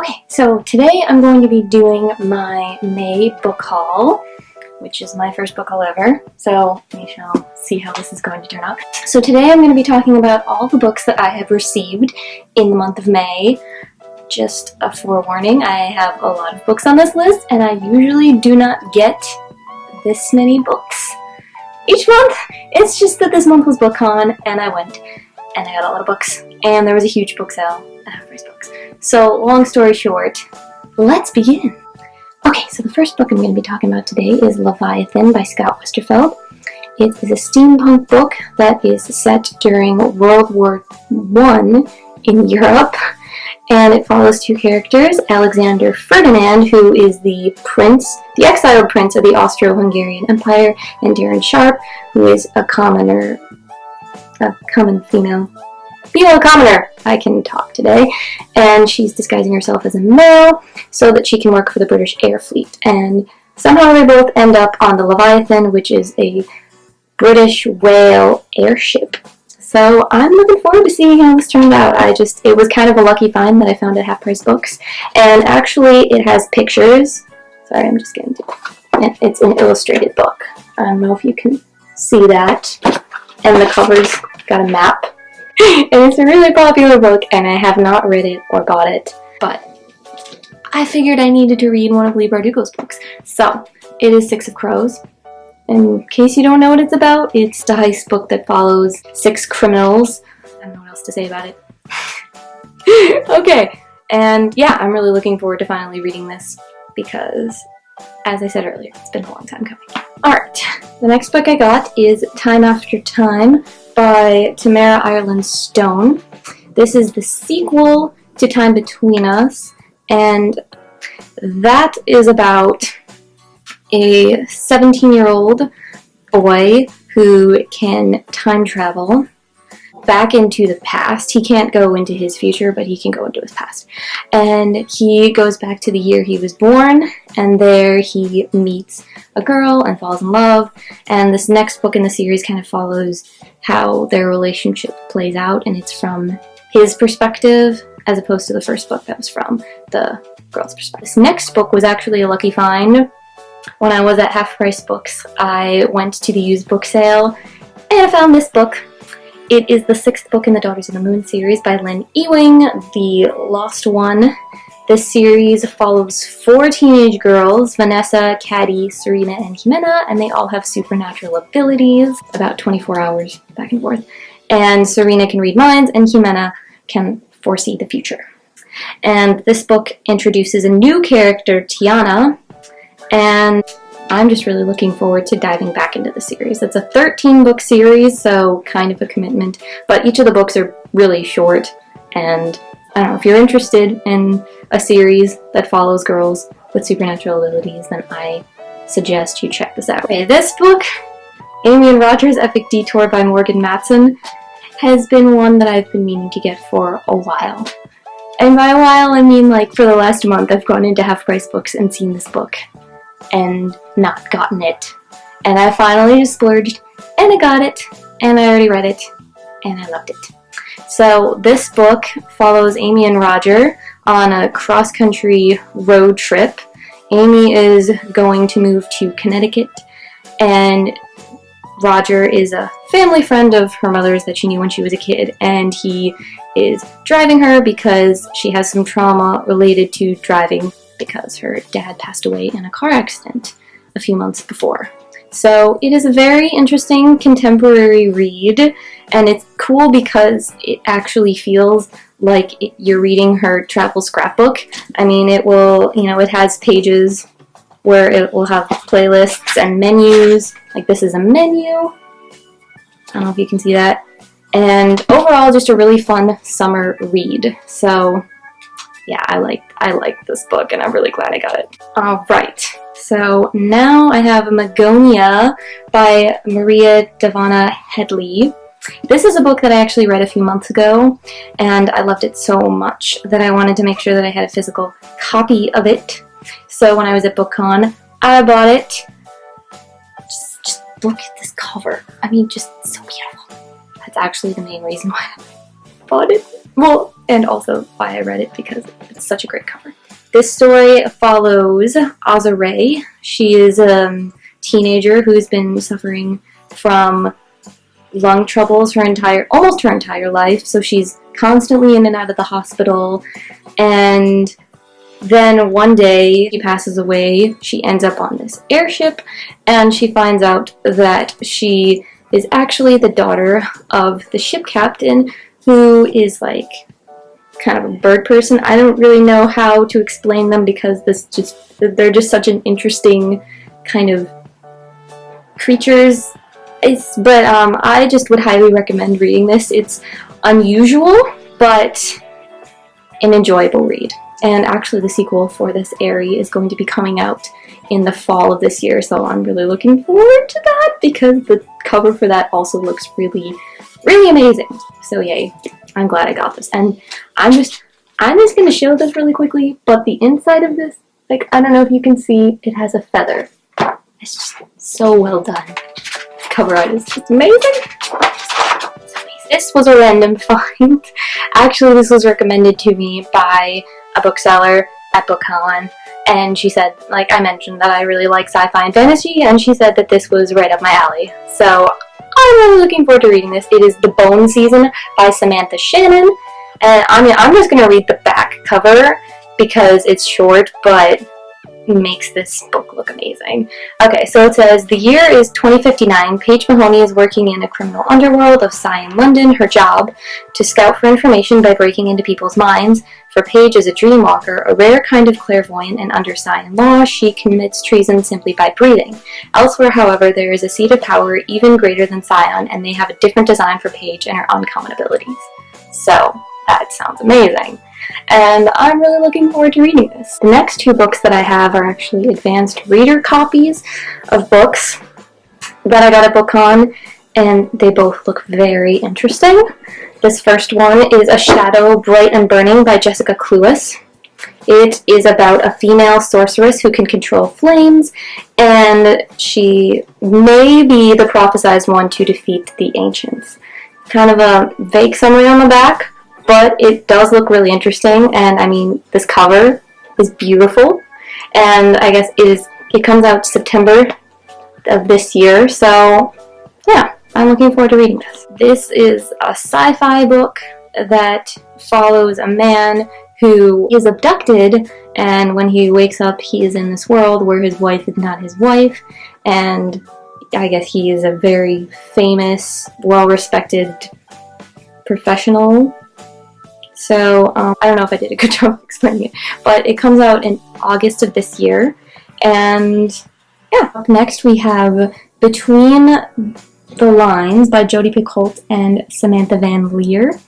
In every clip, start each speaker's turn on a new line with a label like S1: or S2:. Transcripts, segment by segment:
S1: Okay, so today I'm going to be doing my May book haul, which is my first book haul ever, so we shall see how this is going to turn out. So today I'm going to be talking about all the books that I have received in the month of May. Just a forewarning, I have a lot of books on this list, and I usually do not get this many books each month. It's just that this month was BookCon, and I went, and I got a lot of books, and there was a huge book sale at half-price books. So, long story short, let's begin. Okay, so the first book I'm going to be talking about today is Leviathan by Scott Westerfeld. It is a steampunk book that is set during World War I in Europe, and it follows two characters, Alexander Ferdinand, who is the exiled prince of the Austro-Hungarian Empire, and Darren Sharp, who is a common female commoner. I can talk today, and she's disguising herself as a male so that she can work for the British Air Fleet, and somehow they both end up on the Leviathan, which is a British whale airship. So I'm looking forward to seeing how this turned out. It was kind of a lucky find that I found at Half Price Books, and actually it has pictures. Sorry, I'm just getting to it. It's an illustrated book. I don't know if you can see that, and the cover's got a map. And it's a really popular book, and I have not read it or bought it, but I figured I needed to read one of Leigh Bardugo's books. So, it is Six of Crows. In case you don't know what it's about, it's the heist book that follows 6 criminals. I don't know what else to say about it. Okay, and yeah, I'm really looking forward to finally reading this, because, as I said earlier, it's been a long time coming. Alright, the next book I got is Time After Time by Tamara Ireland Stone. This is the sequel to Time Between Us, and that is about a 17-year-old boy who can time travel back into the past. He can't go into his future, but he can go into his past. And he goes back to the year he was born, and there he meets a girl and falls in love. And this next book in the series kind of follows how their relationship plays out, and it's from his perspective as opposed to the first book that was from the girl's perspective. This next book was actually a lucky find. When I was at Half Price Books, I went to the used book sale, and I found this book. It is the 6th book in the Daughters of the Moon series by Lynn Ewing, the lost one. This series follows 4 teenage girls, Vanessa, Caddy, Serena, and Jimena, and they all have supernatural abilities, about 24 hours back and forth. And Serena can read minds, and Jimena can foresee the future. And this book introduces a new character, Tiana, and I'm just really looking forward to diving back into the series. It's a 13-book series, so kind of a commitment, but each of the books are really short, and I don't know, if you're interested in a series that follows girls with supernatural abilities, then I suggest you check this out. Okay, this book, Amy and Roger's Epic Detour by Morgan Matson, has been one that I've been meaning to get for a while. And by a while, I mean like for the last month, I've gone into Half Price Books and seen this book and not gotten it. And I finally just splurged, and I got it, and I already read it, and I loved it. So this book follows Amy and Roger on a cross-country road trip. Amy is going to move to Connecticut, and Roger is a family friend of her mother's that she knew when she was a kid, and he is driving her because she has some trauma related to driving because her dad passed away in a car accident a few months before. So it is a very interesting contemporary read, and it's cool because it actually feels like you're reading her travel scrapbook. I mean, it will, it has pages where it will have playlists and menus. Like this is a menu. I don't know if you can see that. And overall, just a really fun summer read. So yeah, I like this book, and I'm really glad I got it. Alright, so now I have Magonia by Maria Davana Headley. This is a book that I actually read a few months ago, and I loved it so much that I wanted to make sure that I had a physical copy of it. So when I was at BookCon, I bought it. Just look at this cover. I mean, just so beautiful. That's actually the main reason why I bought it. Well, and also why I read it, because it's such a great cover. This story follows Azure. She is a teenager who's been suffering from lung troubles almost her entire life, so she's constantly in and out of the hospital, and then one day she passes away. She ends up on this airship, and she finds out that she is actually the daughter of the ship captain, who is like kind of a bird person. I don't really know how to explain them because they're just such an interesting kind of creatures. But I just would highly recommend reading this. It's unusual, but an enjoyable read. And actually the sequel for this Airy is going to be coming out in the fall of this year, so I'm really looking forward to that because the cover for that also looks really, really amazing. So yay, I'm glad I got this. And I'm just going to show this really quickly, but the inside of this, like, I don't know if you can see, it has a feather. It's just so well done. This cover art is just amazing. This was a random find. Actually, this was recommended to me by a bookseller at BookCon, and she said, like I mentioned, that I really like sci-fi and fantasy, and she said that this was right up my alley. So I'm really looking forward to reading this. It is The Bone Season by Samantha Shannon, and I mean, I'm just going to read the back cover because it's short, but makes this book look amazing. Okay, so it says, the year is 2059. Paige Mahoney is working in a criminal underworld of Sion, London. Her job, to scout for information by breaking into people's minds. For Paige is a dreamwalker, a rare kind of clairvoyant, and under Sion law, she commits treason simply by breathing. Elsewhere, however, there is a seat of power even greater than Sion, and they have a different design for Paige and her uncommon abilities. So, that sounds amazing. And I'm really looking forward to reading this. The next two books that I have are actually advanced reader copies of books that I got at BookCon, and they both look very interesting. This first one is A Shadow Bright and Burning by Jessica Cluess. It is about a female sorceress who can control flames, and she may be the prophesized one to defeat the ancients. Kind of a vague summary on the back, but it does look really interesting, and I mean, this cover is beautiful, and I guess it comes out September of this year, so yeah, I'm looking forward to reading this. This is a sci-fi book that follows a man who is abducted, and when he wakes up, he is in this world where his wife is not his wife, and I guess he is a very famous, well-respected professional. So, I don't know if I did a good job explaining it, but it comes out in August of this year, and yeah. Up next we have Between the Lines by Jodi Picoult and Samantha Van Leer.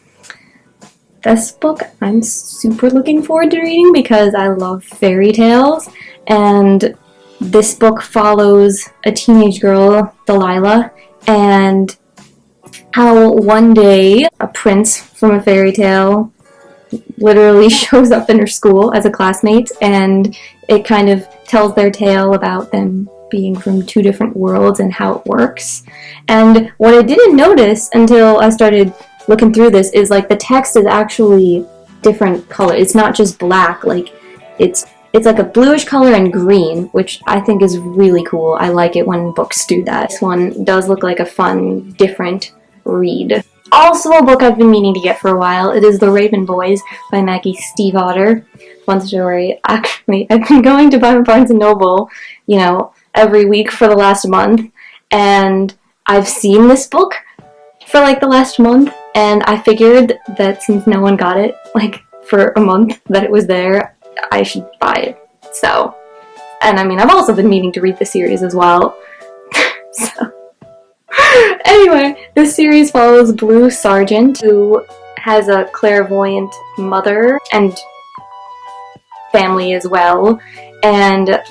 S1: This book I'm super looking forward to reading because I love fairy tales, and this book follows a teenage girl, Delilah, and how one day a prince from a fairy tale literally shows up in her school as a classmate, and it kind of tells their tale about them being from two different worlds and how it works. And what I didn't notice until I started looking through this is like the text is actually different color. It's not just black, like it's like a bluish color and green, which I think is really cool. I like it when books do that. This one does look like a fun, different read. Also a book I've been meaning to get for a while. It is The Raven Boys by Maggie Stiefvater. Fun story. Actually, I've been going to buy Barnes & Noble, you know, every week for the last month, and I've seen this book for like the last month, and I figured that since no one got it, like, for a month that it was there, I should buy it. So, and I mean, I've also been meaning to read the series as well. So, anyway, this series follows Blue Sargent, who has a clairvoyant mother and family as well, and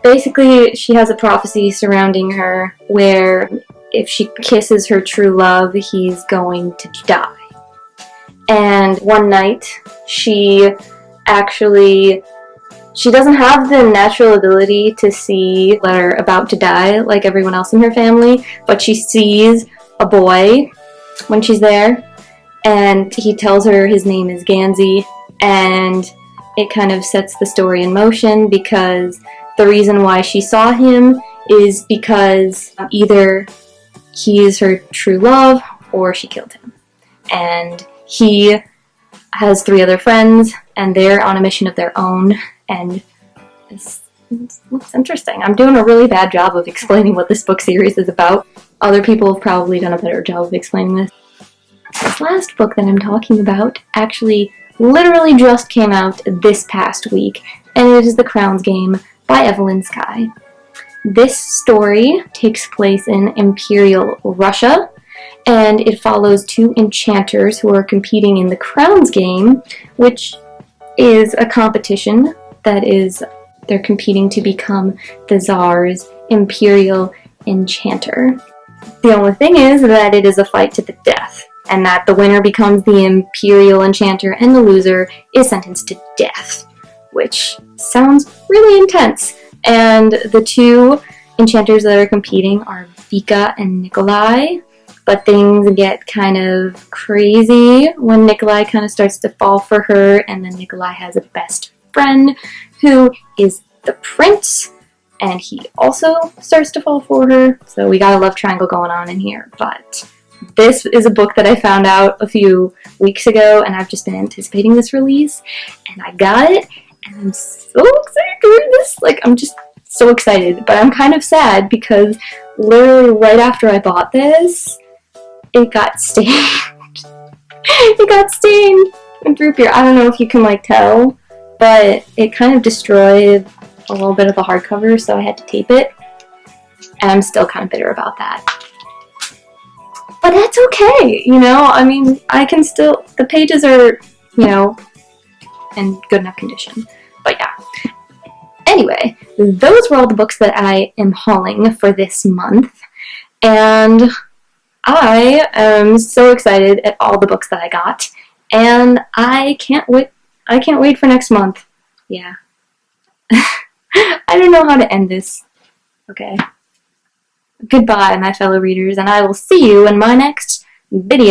S1: basically she has a prophecy surrounding her where if she kisses her true love, he's going to die. And one night, she doesn't have the natural ability to see that are about to die like everyone else in her family, but she sees a boy when she's there, and he tells her his name is Gansey, and it kind of sets the story in motion, because the reason why she saw him is because either he is her true love or she killed him. And he has 3 other friends, and they're on a mission of their own, and it looks interesting. I'm doing a really bad job of explaining what this book series is about. Other people have probably done a better job of explaining this. This last book that I'm talking about actually literally just came out this past week, and it is The Crown's Game by Evelyn Skye. This story takes place in Imperial Russia, and it follows 2 enchanters who are competing in the Crown's Game, which is a competition that is, they're competing to become the Tsar's Imperial Enchanter. The only thing is that it is a fight to the death, and that the winner becomes the Imperial Enchanter and the loser is sentenced to death, which sounds really intense. And the 2 enchanters that are competing are Vika and Nikolai, but things get kind of crazy when Nikolai kind of starts to fall for her, and then Nikolai has a best friend who is the prince, and he also starts to fall for her, so we got a love triangle going on in here. But this is a book that I found out a few weeks ago, and I've just been anticipating this release, and I got it, and I'm so excited to read this. Like, I'm just so excited, but I'm kind of sad because literally right after I bought this, it got stained. It got stained with root beer. I don't know if you can like tell, but it kind of destroyed a little bit of the hardcover, so I had to tape it, and I'm still kind of bitter about that. But that's okay, you know? I mean, I can still, the pages are, you know, in good enough condition. But yeah. Anyway, those were all the books that I am hauling for this month, and I am so excited at all the books that I got, and I can't wait for next month. Yeah. I don't know how to end this. Okay. Goodbye, my fellow readers, and I will see you in my next video.